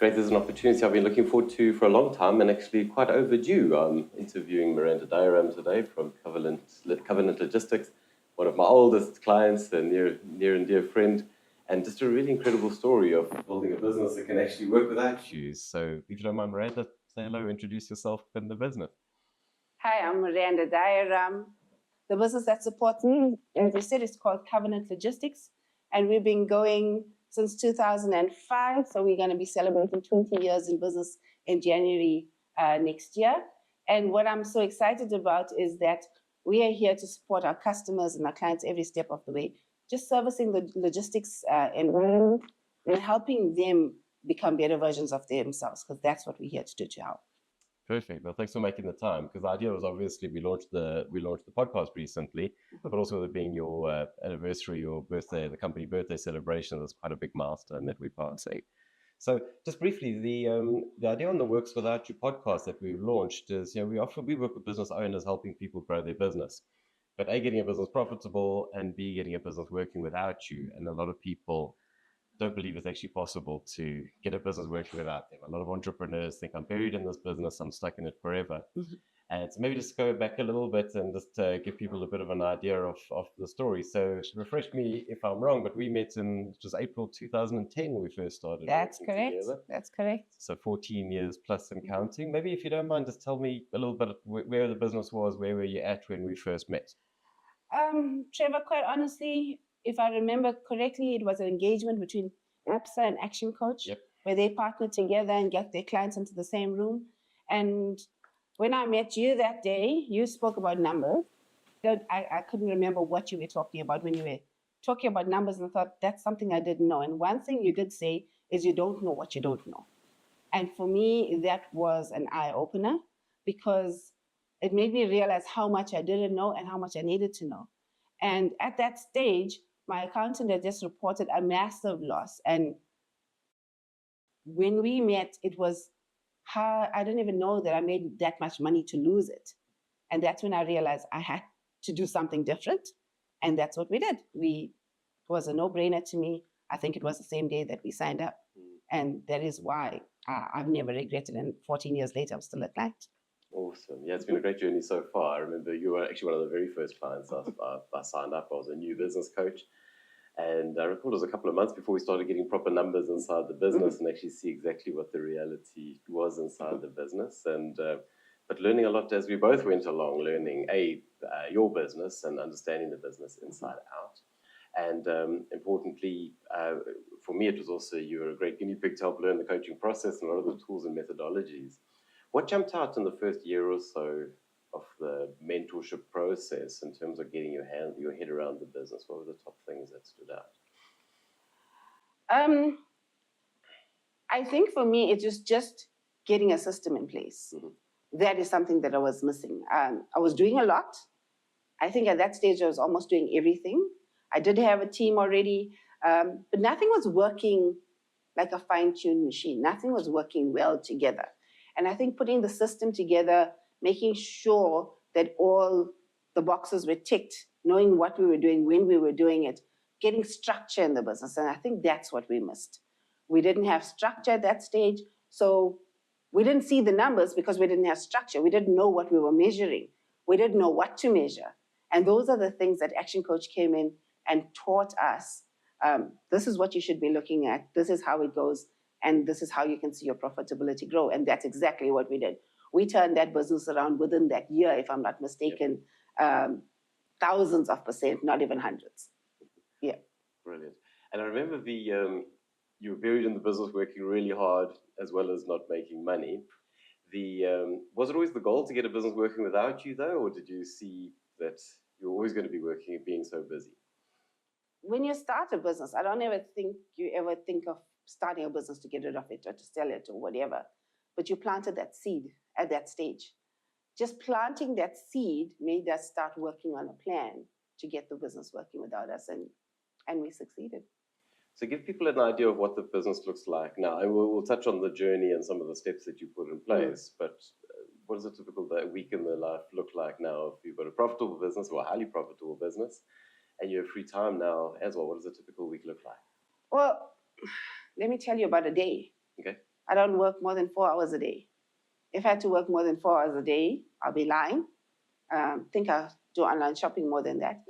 Great, there's an opportunity I've been looking forward to for a long time and actually quite overdue. I'm interviewing Miranda Dayram today from Covenant Logistics, one of my oldest clients, a near and dear friend, and just a really incredible story of building a business that can actually work without you. So if you don't mind, Miranda, say hello, introduce yourself and the business. Hi, I'm Miranda Dayram. The business that supports me, as I said, is called Covenant Logistics, and we've been going since 2005. So we're going to be celebrating 20 years in business in January next year. And what I'm so excited about is that we are here to support our customers and our clients every step of the way, just servicing the logistics environment and helping them become better versions of themselves, because that's what we're here to do to help. Perfect. Well, thanks for making the time, because the idea was obviously we launched the podcast recently, but also with it being your anniversary, your birthday, the company birthday celebration, that's quite a big milestone that we're passing. So just briefly, the idea on the Works Without You podcast that we've launched is, we work with business owners helping people grow their business, but A, getting a business profitable, and B, getting a business working without you. And a lot of people don't believe it's actually possible to get a business working without them. A lot of entrepreneurs think, I'm buried in this business, I'm stuck in it forever. Mm-hmm. And so maybe just go back a little bit and just give people a bit of an idea of the story. So refresh me if I'm wrong, but we met in just April 2010 when we first started. That's correct. Together. That's correct. So 14 years plus and counting. Maybe if you don't mind, just tell me a little bit of where the business was, where were you at when we first met? Trevor, quite honestly, if I remember correctly, it was an engagement between APSA and Action Coach, yep, where they partnered together and got their clients into the same room. And when I met you that day, you spoke about numbers. I couldn't remember what you were talking about when you were talking about numbers, and I thought that's something I didn't know. And one thing you did say is you don't know what you don't know. And for me, that was an eye-opener, because it made me realize how much I didn't know and how much I needed to know. And at that stage, my accountant had just reported a massive loss. And when we met, it was I didn't even know that I made that much money to lose it. And that's when I realized I had to do something different. And that's what we did. It was a no-brainer to me. I think it was the same day that we signed up. And that is why I've never regretted. And 14 years later, I'm still a client. Awesome. Yeah, it's been a great journey so far. I remember you were actually one of the very first clients I signed up. I was a new business coach. And I recall it was a couple of months before we started getting proper numbers inside the business and actually see exactly what the reality was inside the business. And but learning a lot as we both went along, learning your business and understanding the business inside out. And importantly, for me, it was also you were a great guinea pig to help learn the coaching process and a lot of the tools and methodologies. What jumped out in the first year or so of the mentorship process in terms of getting your head around the business? What were the top things that stood out? I think for me, it was just getting a system in place. Mm-hmm. That is something that I was missing. I was doing a lot. I think at that stage, I was almost doing everything. I did have a team already, but nothing was working like a fine-tuned machine. Nothing was working well together. And I think putting the system together, making sure that all the boxes were ticked, knowing what we were doing, when we were doing it, getting structure in the business. And I think that's what we missed. We didn't have structure at that stage. So we didn't see the numbers because we didn't have structure. We didn't know what we were measuring. We didn't know what to measure. And those are the things that Action Coach came in and taught us. This is what you should be looking at. This is how it goes. And this is how you can see your profitability grow. And that's exactly what we did. We turned that business around within that year, if I'm not mistaken, thousands of percent, not even hundreds. Yeah. Brilliant. And I remember you were buried in the business, working really hard, as well as not making money. Was it always the goal to get a business working without you, though? Or did you see that you were always going to be working and being so busy? When you start a business, I don't ever think of starting a business to get rid of it or to sell it or whatever. But you planted that seed at that stage. Just planting that seed made us start working on a plan to get the business working without us, and we succeeded. So give people an idea of what the business looks like now. And we'll touch on the journey and some of the steps that you put in place. But what does a typical week in the life look like now if you've got a profitable business or a highly profitable business and you have free time now as well? What does a typical week look like? Well, let me tell you about a day. Okay. I don't work more than 4 hours a day. If I had to work more than 4 hours a day, I'll be lying. I think I'll do online shopping more than that.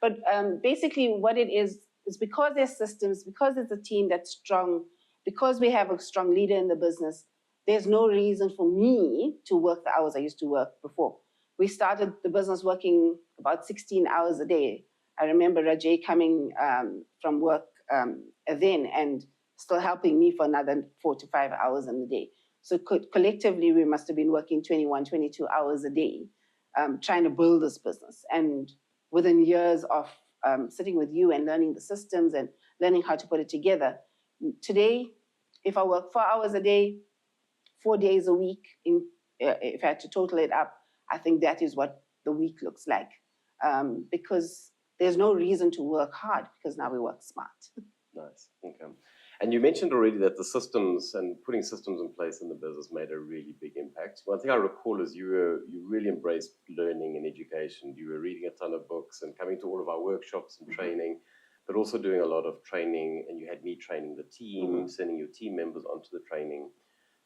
But basically what it is because there's systems, because it's a team that's strong, because we have a strong leader in the business, there's no reason for me to work the hours I used to work before. We started the business working about 16 hours a day. I remember Rajay coming from work then and still helping me for another 4 to 5 hours in the day. So collectively, we must have been working 21, 22 hours a day, trying to build this business. And within years of sitting with you and learning the systems and learning how to put it together, today, if I work 4 hours a day, 4 days a week, if I had to total it up, I think that is what the week looks like. Because there's no reason to work hard because now we work smart. Nice. Okay. And you mentioned already that the systems and putting systems in place in the business made a really big impact. One thing I recall is you really embraced learning and education. You were reading a ton of books and coming to all of our workshops and training, but also doing a lot of training. And you had me training the team, sending your team members onto the training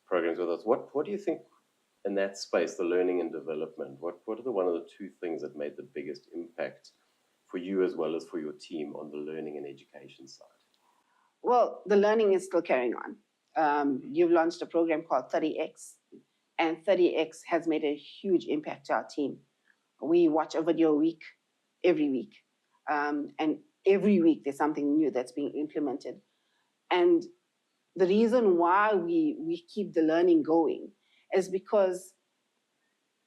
programs with us. What do you think in that space, the learning and development, what are the one of the two things that made the biggest impact for you as well as for your team on the learning and education side? Well, the learning is still carrying on. You've launched a program called 30X, and 30X has made a huge impact to our team. We watch a video a week, every week. And every week there's something new that's being implemented. And the reason why we keep the learning going is because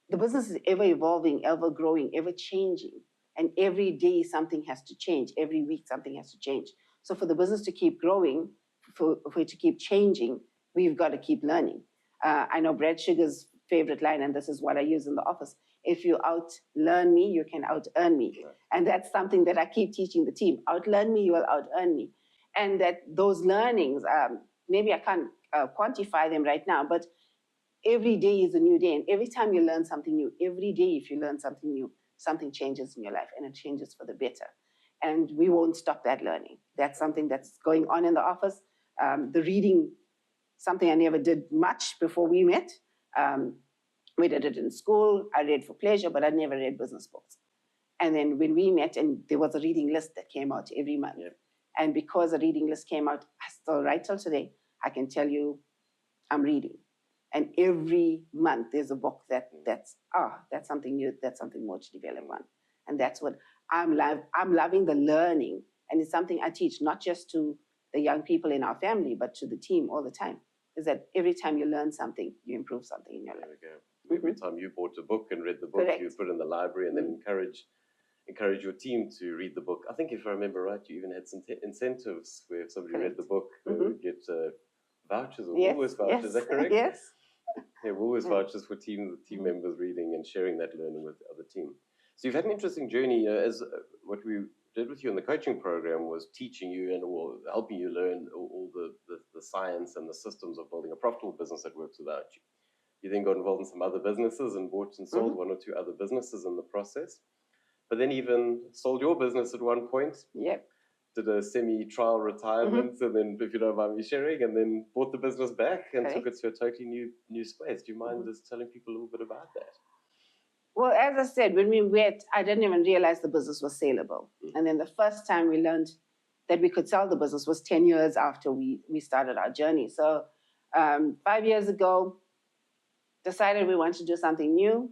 the business is ever evolving, ever growing, ever changing. And every day something has to change. Every week something has to change. So for the business to keep growing, for it to keep changing, we've got to keep learning. I know Brad Sugar's favorite line, and this is what I use in the office: if you out-learn me, you can out-earn me. Right. And that's something that I keep teaching the team. Out-learn me, you will out-earn me. And that those learnings, maybe I can't quantify them right now, but every day is a new day. And every time you learn something new, every day if you learn something new, something changes in your life, and it changes for the better. And we won't stop that learning. That's something that's going on in the office. The reading, something I never did much before we met. We did it in school. I read for pleasure, but I never read business books. And then when we met, and there was a reading list that came out every month. Yep. And because a reading list came out, I still, right till today, I can tell you I'm reading. And every month there's a book that's something new, that's something more to develop on. And that's what I'm loving the learning. And it's something I teach not just to the young people in our family, but to the team all the time. Is that every time you learn something, you improve something in your life. There we go. Every time you bought a book and read the book, Correct. You put it in the library and then encourage your team to read the book. I think if I remember right, you even had some incentives where if somebody read the book, they would get vouchers or Woolworths vouchers. Yes. Is that correct? Yes. Yeah, Woolworths vouchers for team members reading and sharing that learning with the other team. So you've had an interesting journey as what we did with you in the coaching program was teaching you and helping you learn all the science and the systems of building a profitable business that works without you. You then got involved in some other businesses and bought and sold one or two other businesses in the process. But then even sold your business at one point. Yep. Did a semi-trial retirement, and then, if you don't mind me sharing, and then bought the business back and took it to a totally new space. Do you mind just telling people a little bit about that? Well, as I said, when we met, I didn't even realize the business was saleable. And then the first time we learned that we could sell the business was 10 years after we started our journey. So 5 years ago, decided we wanted to do something new,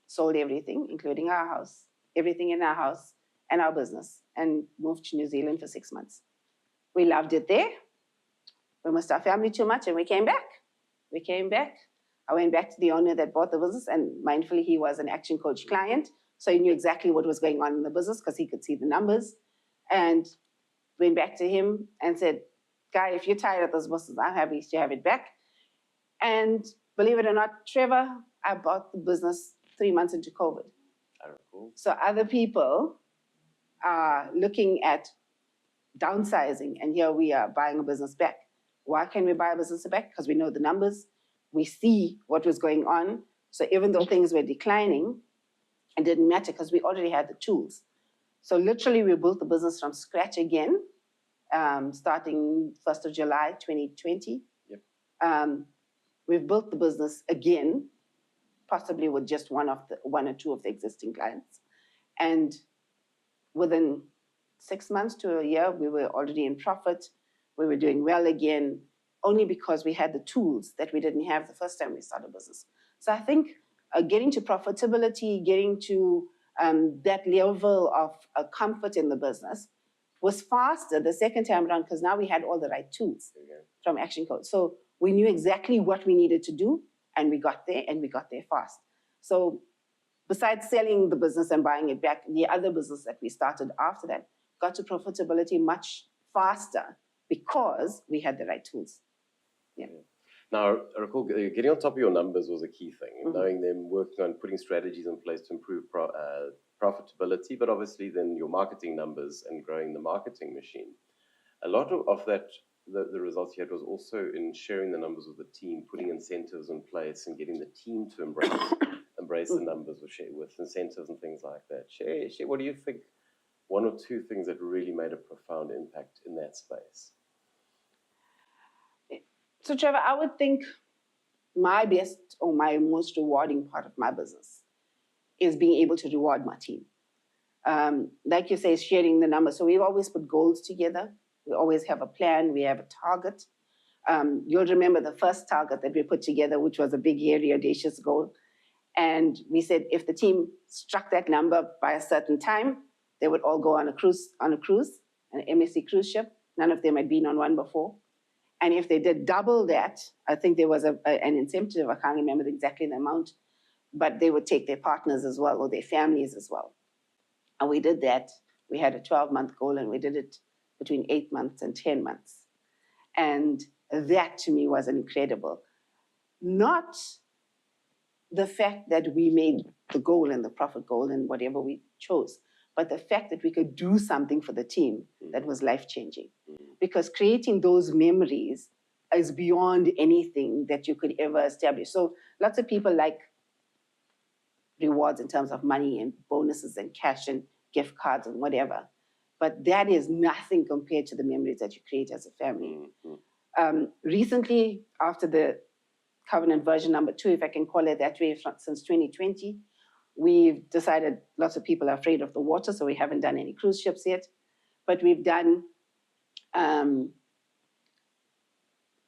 sold everything, including our house, everything in our house and our business, and moved to New Zealand for 6 months. We loved it there. We missed our family too much, and we came back. I went back to the owner that bought the business, and mindfully, he was an Action Coach client, so he knew exactly what was going on in the business because he could see the numbers. And went back to him and said, Guy, if you're tired of this business, I'm happy to have it back. And believe it or not, Trevor, I bought the business 3 months into COVID. Cool. So other people are looking at downsizing, and here we are buying a business back. Why can we buy a business back? Because we know the numbers. We see what was going on. So even though things were declining, it didn't matter because we already had the tools. So literally we built the business from scratch again starting 1st of July 2020. Yep. We've built the business again, possibly with just one or two of the existing clients. And within 6 months to a year, we were already in profit. We were doing well again, only because we had the tools that we didn't have the first time we started business. So I think getting to profitability, getting to that level of comfort in the business was faster the second time around, because now we had all the right tools from Action Code. So we knew exactly what we needed to do, and we got there, and we got there fast. So besides selling the business and buying it back, the other business that we started after that got to profitability much faster because we had the right tools. Yeah. Now, I recall getting on top of your numbers was a key thing, knowing them, working on putting strategies in place to improve profitability, but obviously then your marketing numbers and growing the marketing machine. A lot of that, the results you had was also in sharing the numbers with the team, putting incentives in place and getting the team to embrace the numbers with incentives and things like that. Share, what do you think, one or two things that really made a profound impact in that space? So Trevor, I would think my best or my most rewarding part of my business is being able to reward my team. Like you say, sharing the numbers. So we've always put goals together. We always have a plan. We have a target. You'll remember the first target that we put together, which was a big, hairy, audacious goal. And we said if the team struck that number by a certain time, they would all go on a cruise, an MSC cruise ship. None of them had been on one before. And if they did double that, I think there was an incentive, I can't remember exactly the amount, but they would take their partners as well or their families as well. And we did that. We had a 12-month goal, and we did it between 8 months and 10 months. And that to me was incredible. Not the fact that we made the goal and the profit goal and whatever we chose, but the fact that we could do something for the team that was life-changing. Because creating those memories is beyond anything that you could ever establish. So lots of people like rewards in terms of money and bonuses and cash and gift cards and whatever. But that is nothing compared to the memories that you create as a family. Recently, after the Covenant version number 2, if I can call it that way, since 2020, we've decided lots of people are afraid of the water, so we haven't done any cruise ships yet. But we've done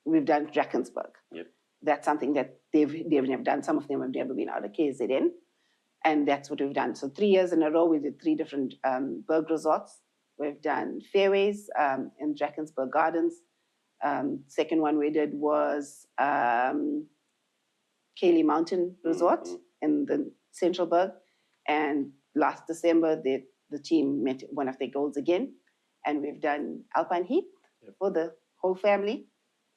Drakensberg. Yep. That's something that they've never done. Some of them have never been out of KZN, and that's what we've done. So 3 years in a row, we did 3 different berg resorts. We've done fairways in Drakensberg Gardens. Second one we did was Cayley Mountain Resort in the Central Berg. And last December, the team met one of their goals again. And we've done Alpine Heath for the whole family.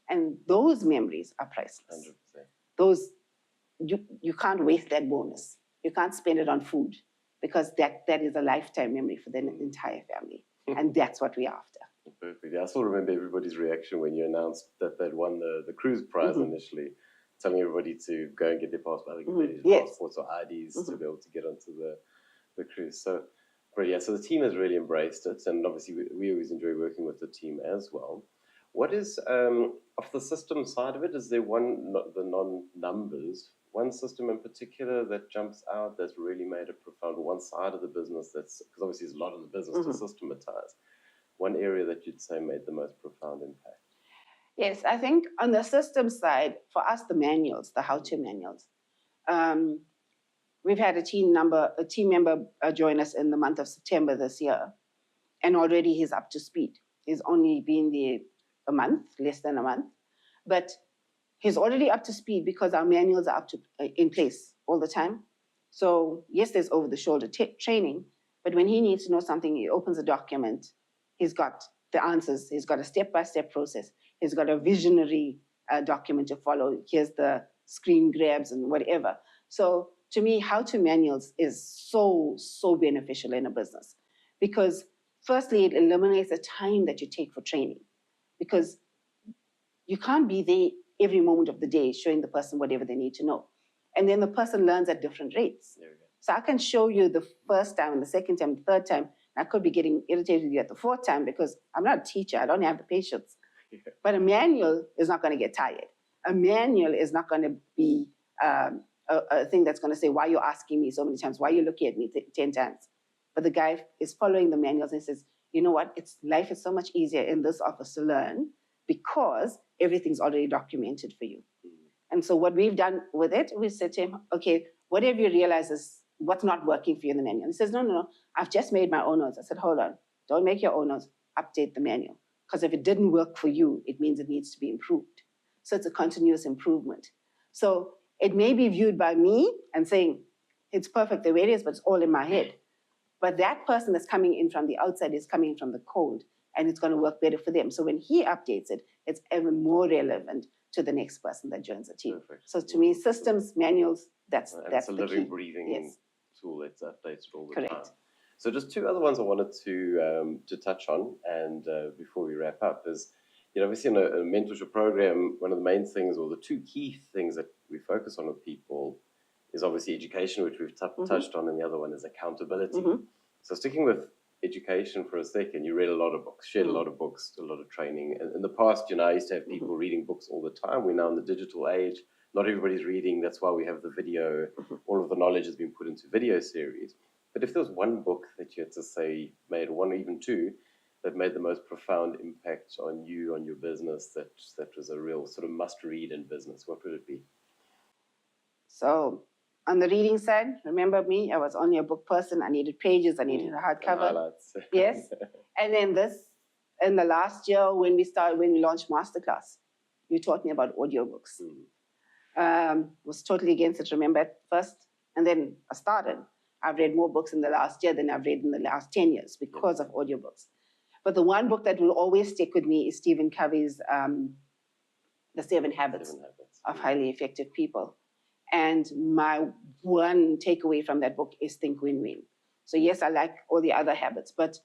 And those memories are priceless. 100%. Those, you can't waste that bonus. You can't spend it on food, because that is a lifetime memory for the entire family. And that's what we're after. Perfect. Yeah, I still remember everybody's reaction when you announced that they'd won the cruise prize initially, telling everybody to go and get their passports or IDs to be able to get onto the cruise. So, but yeah, so the team has really embraced it, and obviously we always enjoy working with the team as well. What is, of the system side of it, is there the non-numbers, one system in particular that jumps out that's really made a profound, one side of the business that's, because obviously there's a lot of the business to systematize, one area that you'd say made the most profound impact? Yes, I think on the system side, for us, the manuals, the how-to manuals. We've had a team member join us in the month of September this year, and already he's up to speed. He's only been there a month, less than a month, but he's already up to speed because our manuals are in place all the time. So yes, there's over-the-shoulder training, but when he needs to know something, he opens a document. He's got the answers. He's got a step-by-step process. He's got a visionary document to follow. Here's the screen grabs and whatever. So to me, how-to manuals is so, so beneficial in a business, because firstly, it eliminates the time that you take for training, because you can't be there every moment of the day showing the person whatever they need to know. And then the person learns at different rates. So I can show you the first time, the second time, the third time, I could be getting irritated with you at the fourth time because I'm not a teacher. I don't have the patience. But a manual is not going to get tired. A manual is not going to be a thing that's going to say, why are you asking me so many times? Why are you looking at me 10 times? But the guy is following the manuals and says, you know what? Life is so much easier in this office to learn because everything's already documented for you. And so what we've done with it, we said to him, okay, whatever you realize is what's not working for you in the manual. He says, no, I've just made my own notes. I said, hold on, don't make your own notes, update the manual. Because if it didn't work for you, it means it needs to be improved. So it's a continuous improvement. So it may be viewed by me and saying, it's perfect the way it is, but it's all in my head. But that person that's coming in from the outside is coming in from the code, and it's going to work better for them. So when he updates it, it's even more relevant to the next person that joins the team. Perfect. So to me, systems, manuals, that's it's a the living, key. breathing tool that's updated all the Correct. time. So just two other ones I wanted to touch on, and before we wrap up is, obviously in a mentorship program, one of the main things, or the two key things that we focus on with people, is obviously education, which we've touched on, and the other one is accountability. So sticking with education for a second, you read a lot of books, shared a lot of books, a lot of training. And in the past, I used to have people reading books all the time. We're now in the digital age. Not everybody's reading. That's why we have the video. All of the knowledge has been put into video series. But if there was one book that you had to say made, one or even two, that made the most profound impact on you, on your business, that was a real sort of must-read in business, what would it be? So on the reading side, remember me, I was only a book person. I needed pages, I needed a hardcover. Yes. And then in the last year, when we launched Masterclass, you taught me about audiobooks. Was totally against it, remember, at first. And then I started. I've read more books in the last year than I've read in the last 10 years because of audiobooks. But the one book that will always stick with me is Stephen Covey's The 7 Habits of Highly Effective People. And my one takeaway from that book is think win-win. So yes, I like all the other habits, but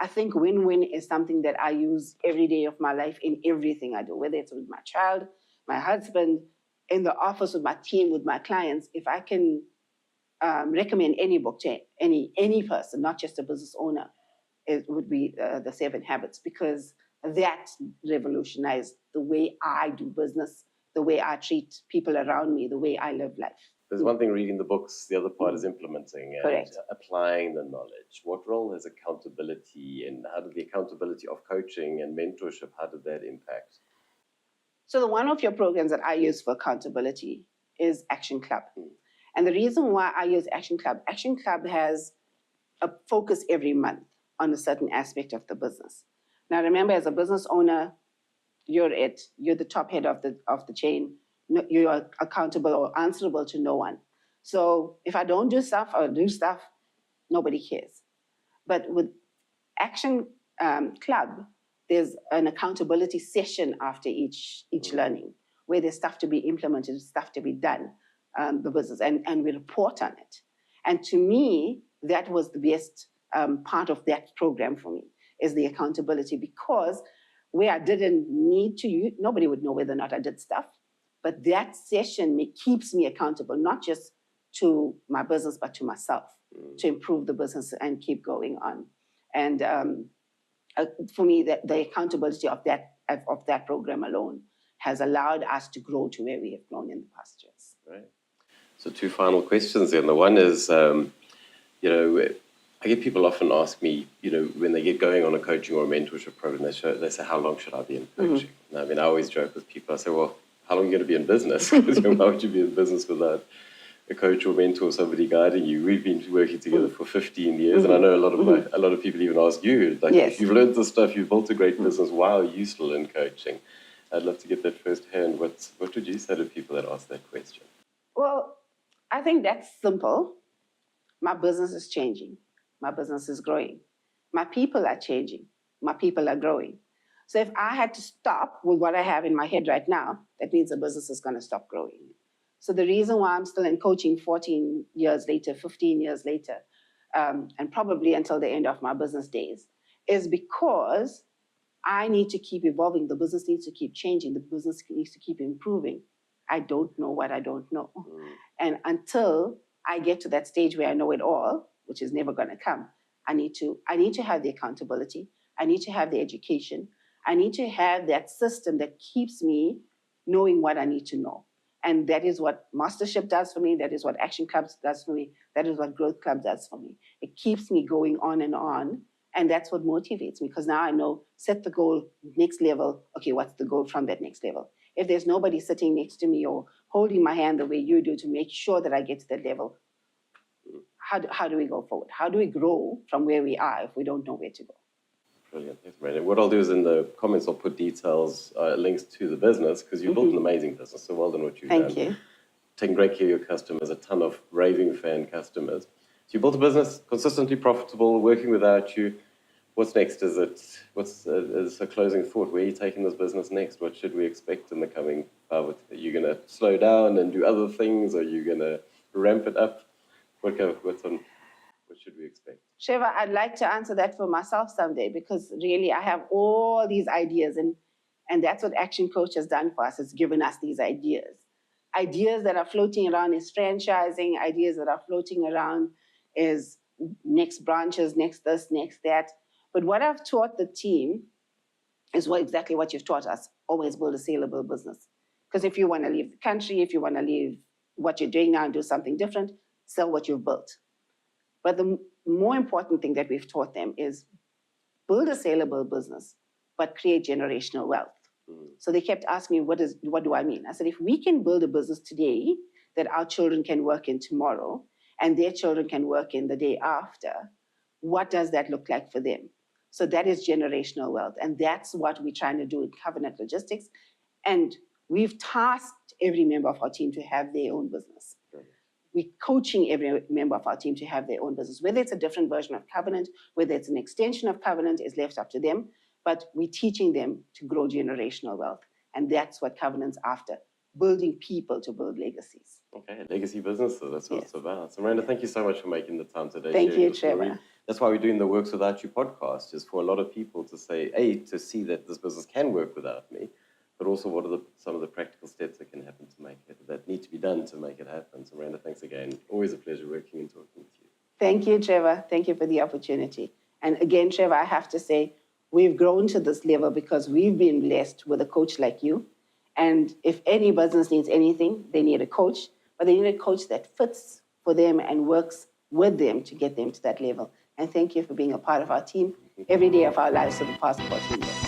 I think win-win is something that I use every day of my life in everything I do, whether it's with my child, my husband, in the office with my team, with my clients. If I can recommend any book to any person, not just a business owner, it would be The 7 Habits, because that revolutionized the way I do business, the way I treat people around me, the way I live life. There's one thing reading the books, the other part is implementing and applying the knowledge. What role has accountability, and how did the accountability of coaching and mentorship, how did that impact? So one of your programs that I use for accountability is Action Club. And the reason why I use Action Club has a focus every month on a certain aspect of the business. Now, remember, as a business owner, you're the top head of the chain. You are accountable or answerable to no one. So if I don't do stuff or do stuff, nobody cares. But with Action Club, there's an accountability session after each learning, where there's stuff to be implemented, stuff to be done, the business, and we report on it. And to me, that was the best part of that program for me, is the accountability, because where I didn't need to, nobody would know whether or not I did stuff. But that session keeps me accountable, not just to my business, but to myself, to improve the business and keep going on. And for me, the accountability of that program alone has allowed us to grow to where we have grown in the past years. Right. So two final questions then. The one is, I get people often ask me, when they get going on a coaching or a mentorship program, they say, how long should I be in coaching? And I always joke with people. I say, well, how long are you going to be in business? Because why would you be in business without a coach or mentor, somebody guiding you? We've been working together for 15 years, and I know a lot of people even ask you, like, if you've learned this stuff, you've built a great business, why are you still in coaching? I'd love to get that firsthand. What would you say to people that ask that question? Well, I think that's simple. My business is changing. My business is growing. My people are changing. My people are growing. So if I had to stop with what I have in my head right now, that means the business is going to stop growing. So the reason why I'm still in coaching 14 years later, 15 years later, and probably until the end of my business days, is because I need to keep evolving. The business needs to keep changing. The business needs to keep improving. I don't know what I don't know. And until I get to that stage where I know it all, which is never going to come, I need to have the accountability. I need to have the education. I need to have that system that keeps me knowing what I need to know. And that is what Mastership does for me. That is what Action Clubs does for me. That is what Growth Club does for me. It keeps me going on. And that's what motivates me, because now I know, set the goal, next level. Okay, what's the goal from that next level? If there's nobody sitting next to me or holding my hand the way you do to make sure that I get to that level, how do we go forward? How do we grow from where we are if we don't know where to go? Brilliant. Thanks, Miranda. What I'll do is in the comments, I'll put details, links to the business, because you've built an amazing business. So well done what you've done. Thank you. Taking great care of your customers, a ton of raving fan customers. So you built a business, consistently profitable, working without you. What's next? Is a closing thought? Where are you taking this business next? What should we expect in the coming? Are you going to slow down and do other things? Are you going to ramp it up? What should we expect? Trevor, I'd like to answer that for myself someday, because really I have all these ideas, and that's what Action Coach has done for us. It's given us these ideas. Ideas that are floating around is franchising. Ideas that are floating around is next branches, next this, next that. But what I've taught the team is exactly what you've taught us. Always build a saleable business. Because if you want to leave the country, if you want to leave what you're doing now and do something different, sell what you've built. But the more important thing that we've taught them is build a saleable business, but create generational wealth. So they kept asking me, what do I mean? I said, if we can build a business today that our children can work in tomorrow and their children can work in the day after, what does that look like for them? So that is generational wealth. And that's what we're trying to do in Covenant Logistics. And we've tasked every member of our team to have their own business. We're coaching every member of our team to have their own business. Whether it's a different version of Covenant, whether it's an extension of Covenant, is left up to them. But we're teaching them to grow generational wealth. And that's what Covenant's after, building people to build legacies. Okay, legacy businesses, that's what it's about. So Miranda, thank you so much for making the time today. Thank you, Trevor. That's why we're doing the Works Without You podcast, is for a lot of people to say, to see that this business can work without me, but also what are some of the practical steps that can happen to make it, that need to be done to make it happen. So Miranda, thanks again. Always a pleasure working and talking with you. Thank you, Trevor. Thank you for the opportunity. And again, Trevor, I have to say, we've grown to this level because we've been blessed with a coach like you. And if any business needs anything, they need a coach, but they need a coach that fits for them and works with them to get them to that level. And thank you for being a part of our team every day of our lives for the past 14 years.